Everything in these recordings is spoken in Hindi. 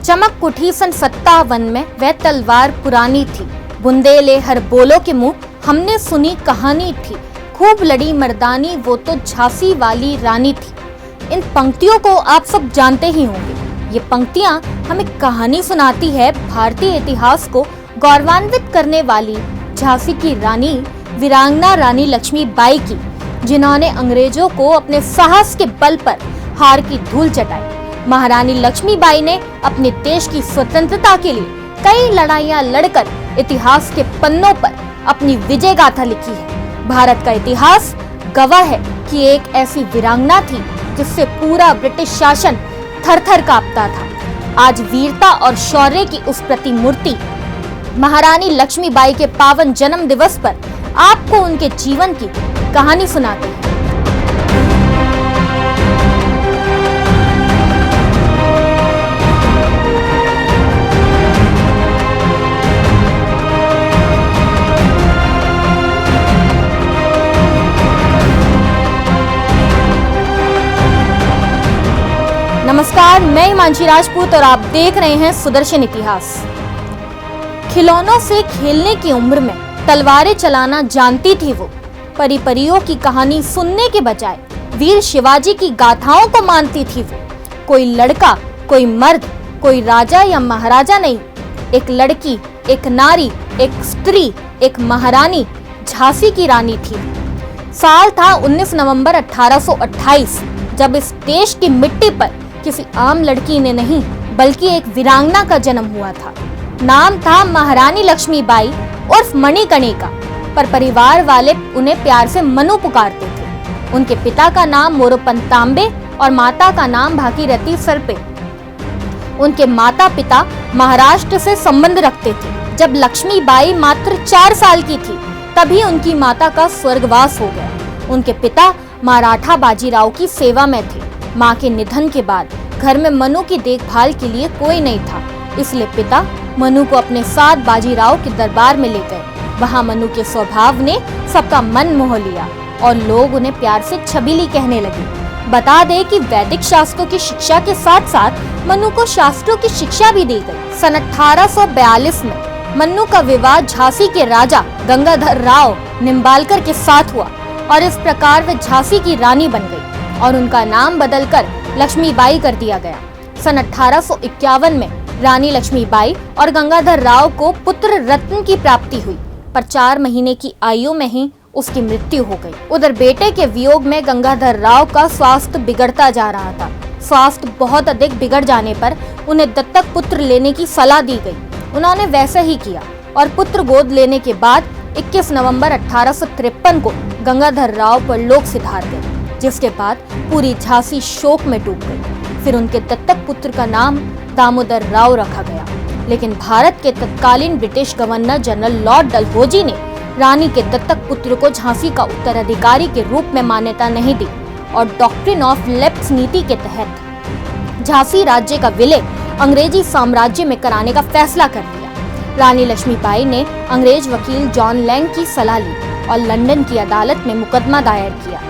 चमक उठी सन 57 में वह तलवार पुरानी थी। बुंदेले हर बोलो के मुंह हमने सुनी कहानी थी। खूब लड़ी मर्दानी वो तो झांसी वाली रानी थी। इन पंक्तियों को आप सब जानते ही होंगे। ये पंक्तियां हमें कहानी सुनाती है भारतीय इतिहास को गौरवान्वित करने वाली झांसी की रानी वीरांगना रानी लक्ष्मीबाई की, जिन्होंने अंग्रेजों को अपने साहस के बल पर हार की धूल चटाई। महारानी लक्ष्मीबाई ने अपने देश की स्वतंत्रता के लिए कई लड़ाइयां लड़कर इतिहास के पन्नों पर अपनी विजय गाथा लिखी है। भारत का इतिहास गवाह है कि एक ऐसी वीरांगना थी जिससे पूरा ब्रिटिश शासन थर-थर कांपता था। आज वीरता और शौर्य की उस प्रतिमूर्ति महारानी लक्ष्मीबाई के पावन जन्म दिवस पर आपको उनके जीवन की कहानी सुनाते हैं। नमस्कार, मैं हिमांशी राजपूत और आप देख रहे हैं सुदर्शन इतिहास। खिलौनों से खेलने की उम्र में तलवारें चलाना जानती थी वो। परी परियों की कहानी सुनने के बजाय वीर शिवाजी की गाथाओं को मानती थी वो। कोई लड़का, कोई मर्द, कोई राजा या महाराजा नहीं, एक लड़की, एक नारी, एक स्त्री, एक महारानी झांसी की रानी थी। साल था 19 नवंबर 1828 जब इस देश की मिट्टी पर किसी आम लड़की ने नहीं बल्कि एक वीरांगना का जन्म हुआ था। नाम था महारानी लक्ष्मीबाई उर्फ मणिकर्णिका, पर परिवार वाले उन्हें प्यार से मनु पुकारते थे। उनके पिता का नाम मोरोपंत तांबे और माता का नाम भागीरथी सरपे। उनके माता पिता महाराष्ट्र से संबंध रखते थे। जब लक्ष्मीबाई मात्र 4 साल की थी तभी उनकी माता का स्वर्गवास हो गया। उनके पिता मराठा बाजीराव की सेवा में थे। मां के निधन के बाद घर में मनु की देखभाल के लिए कोई नहीं था, इसलिए पिता मनु को अपने साथ बाजीराव के दरबार में ले गए। वहां मनु के स्वभाव ने सबका मन मोह लिया और लोग उन्हें प्यार से छबीली कहने लगे। बता दें कि वैदिक शास्त्रों की शिक्षा के साथ साथ मनु को शास्त्रों की शिक्षा भी दी गई। सन 1842 में मनु का विवाह झांसी के राजा गंगाधर राव निम्बालकर के साथ हुआ और इस प्रकार वे झांसी की रानी बन गई और उनका नाम बदलकर लक्ष्मीबाई कर दिया गया। सन 1851 में रानी लक्ष्मीबाई और गंगाधर राव को पुत्र रत्न की प्राप्ति हुई, पर 4 महीने की आयु में ही उसकी मृत्यु हो गई। उधर बेटे के वियोग में गंगाधर राव का स्वास्थ्य बिगड़ता जा रहा था। स्वास्थ्य बहुत अधिक बिगड़ जाने पर उन्हें दत्तक पुत्र लेने की सलाह दी गई। उन्होंने वैसा ही किया और पुत्र गोद लेने के बाद 21 नवंबर 1853 को गंगाधर राव परलोक सिधार गए, जिसके बाद पूरी झांसी शोक में डूब गई। फिर उनके दत्तक पुत्र का नाम दामोदर राव रखा गया, लेकिन भारत के तत्कालीन British governor general Lord Dalhousie ने रानी के दत्तक पुत्र को झांसी का उत्तराधिकारी के रूप में मान्यता नहीं दी और डॉक्ट्रिन ऑफ लेप्स नीति के तहत झांसी राज्य का विलय अंग्रेजी साम्राज्य में कराने का फैसला कर लिया। रानी लक्ष्मीबाई ने अंग्रेज वकील जॉन लैंग की सलाह ली और लंदन की अदालत में मुकदमा दायर किया,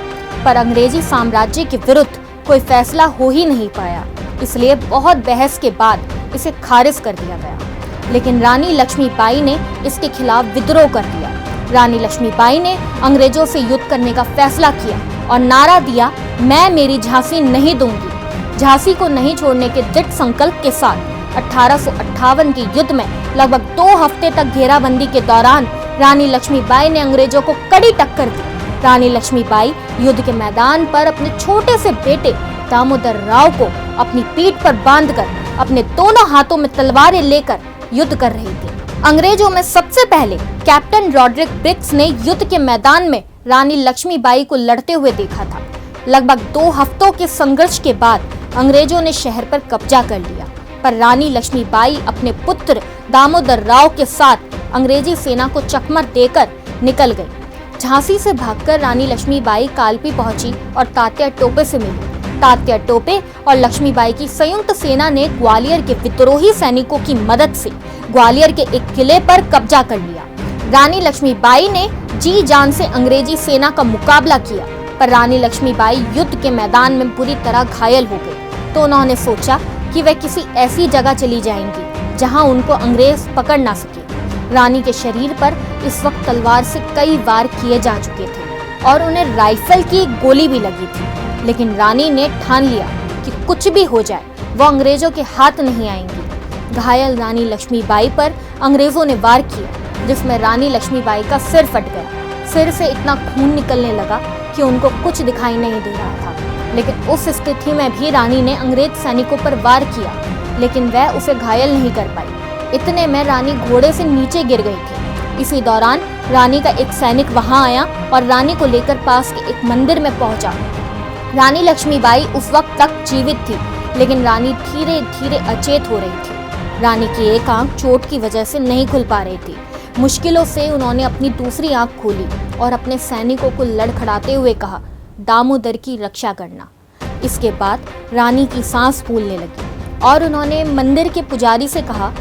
पर अंग्रेजी साम्राज्य के विरुद्ध कोई फैसला हो ही नहीं पाया, इसलिए बहुत बहस के बाद इसे खारिज कर दिया गया। लेकिन रानी लक्ष्मीबाई ने इसके खिलाफ विद्रोह कर दिया। रानी लक्ष्मीबाई ने अंग्रेजों से युद्ध करने का फैसला किया और नारा दिया, मैं मेरी झांसी नहीं दूंगी। झांसी को नहीं छोड़ने के दृढ़ संकल्प के साथ 1858 के युद्ध में लगभग 2 हफ्ते तक घेराबंदी के दौरान रानी लक्ष्मीबाई ने अंग्रेजों को कड़ी टक्कर दी। रानी लक्ष्मीबाई युद्ध के मैदान पर अपने छोटे से बेटे दामोदर राव को अपनी पीठ पर बांधकर अपने दोनों हाथों में तलवारें लेकर युद्ध कर रही थी। अंग्रेजों में सबसे पहले कैप्टन रॉड्रिक ब्रिग्स ने युद्ध के मैदान में रानी लक्ष्मीबाई को लड़ते हुए देखा था। लगभग 2 हफ्तों के संघर्ष के बाद अंग्रेजों ने शहर पर कब्जा कर लिया, पर रानी लक्ष्मीबाई अपने पुत्र दामोदर राव के साथ अंग्रेजी सेना को चकमक देकर निकल गई। झांसी से भागकर रानी लक्ष्मीबाई कालपी पहुंची और तात्या टोपे से मिली। तात्या टोपे और लक्ष्मीबाई की संयुक्त सेना ने ग्वालियर के विद्रोही सैनिकों की मदद से ग्वालियर के एक किले पर कब्जा कर लिया। रानी लक्ष्मीबाई ने जी जान से अंग्रेजी सेना का मुकाबला किया, पर रानी लक्ष्मीबाई युद्ध के मैदान में बुरी तरह घायल हो गई। तो उन्होंने सोचा कि वे किसी ऐसी जगह चली जाएंगी जहां उनको अंग्रेज पकड़ ना सके। रानी के शरीर पर इस वक्त तलवार से कई वार किए जा चुके थे और उन्हें राइफल की गोली भी लगी थी, लेकिन रानी ने ठान लिया कि कुछ भी हो जाए वो अंग्रेजों के हाथ नहीं आएंगी। घायल रानी लक्ष्मीबाई पर अंग्रेजों ने वार किया, जिसमें रानी लक्ष्मीबाई का सिर फट गया। सिर से इतना खून निकलने लगा कि उनको कुछ दिखाई नहीं दे रहा था, लेकिन उस स्थिति में भी रानी ने अंग्रेज सैनिकों पर वार किया, लेकिन वह उसे घायल नहीं कर पाई। इतने में रानी घोड़े से नीचे गिर गई थी। इसी दौरान रानी का एक सैनिक वहां आया और रानी को लेकर पास के एक मंदिर में पहुंचा। रानी लक्ष्मीबाई उस वक्त तक जीवित थी, लेकिन रानी धीरे धीरे अचेत हो रही थी। रानी की एक आंख चोट की वजह से नहीं खुल पा रही थी। मुश्किलों से उन्होंने अपनी दूसरी आंख खोली और अपने सैनिकों को लड़खड़ाते हुए कहा, दामोदर की रक्षा करना। इसके बाद रानी की सांस फूलने लगी और उन्होंने मंदिर के पुजारी से कहा,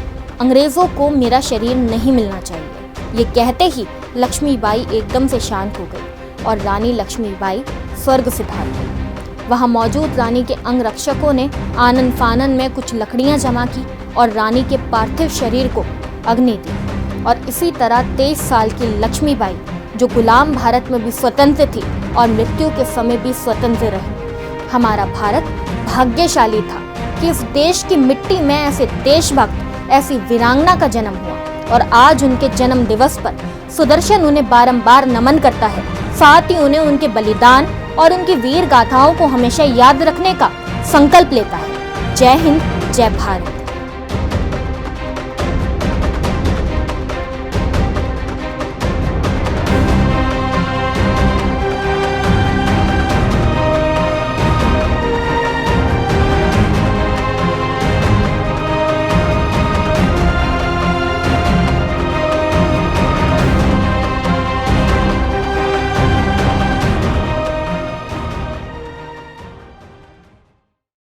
अंग्रेजों को मेरा शरीर नहीं मिलना चाहिए। ये कहते ही लक्ष्मीबाई एकदम से शांत हो गई और रानी लक्ष्मीबाई स्वर्ग सिधार गई। वहां मौजूद रानी के अंगरक्षकों ने आनन फानन में कुछ लकड़ियां जमा की और रानी के पार्थिव शरीर को अग्नि दी। और इसी तरह 23 साल की लक्ष्मीबाई, जो गुलाम भारत में भी स्वतंत्र थी और मृत्यु के समय भी स्वतंत्र रही। हमारा भारत भाग्यशाली था कि इस देश की मिट्टी में ऐसे देशभक्त, ऐसी वीरांगना का जन्म हुआ और आज उनके जन्म दिवस पर सुदर्शन उन्हें बारंबार नमन करता है। साथ ही उन्हें उनके बलिदान और उनकी वीर गाथाओं को हमेशा याद रखने का संकल्प लेता है। जय हिंद, जय भारत।